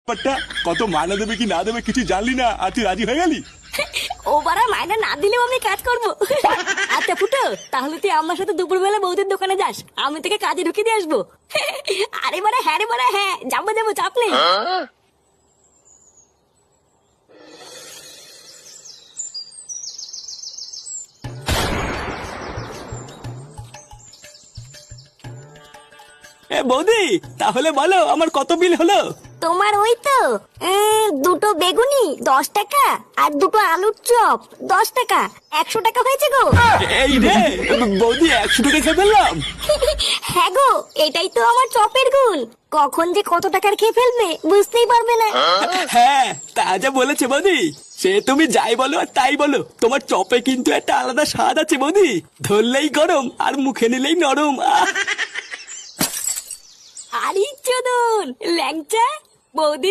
ব্যাপারটা কত মায়না দেবে কি না দেবে কিছু জানলি না, আর তুই রাজি হয়ে গেলি? ও বাড়া মায়না না দিলেও আমি কাজ করব। আচ্ছা ফুটো, তাহলে তুই আমার সাথে দুপুরবেলা বৌদির দোকানে যাস, আমি তোকে কাজে ঢুকিয়ে দিয়ে আসবো। আরে বাড়া হ্যাঁ রে বাড়া হ্যাঁ, যাবো যাবো, চাপ নেই। বৌদি তাহলে বলো আমার কত বিল হলো? তোমার ওই তো দুটো বেগুনি 10 টাকা আর দুটো আলুর চপ 10 টাকা, 100 টাকা হয়েছে গো। এই রে বৌদি 100 টাকা খেয়ে ফেললাম। হ্যাঁ গো, এটাই তো আমার চপের গুণ, কখন যে কত টাকার খেয়ে ফেলবে বুঝতেই পারবে না। হ্যাঁ তা যা বলেছে বৌদি, সে তুমি যাই বলো আর তাই বলো, তোমার চপে কিন্তু একটা আলাদা স্বাদ আছে বৌদি, ধরলেই গরম আর মুখে নিলেই নরম। আরে চোদন ল্যাংচা, বৌদি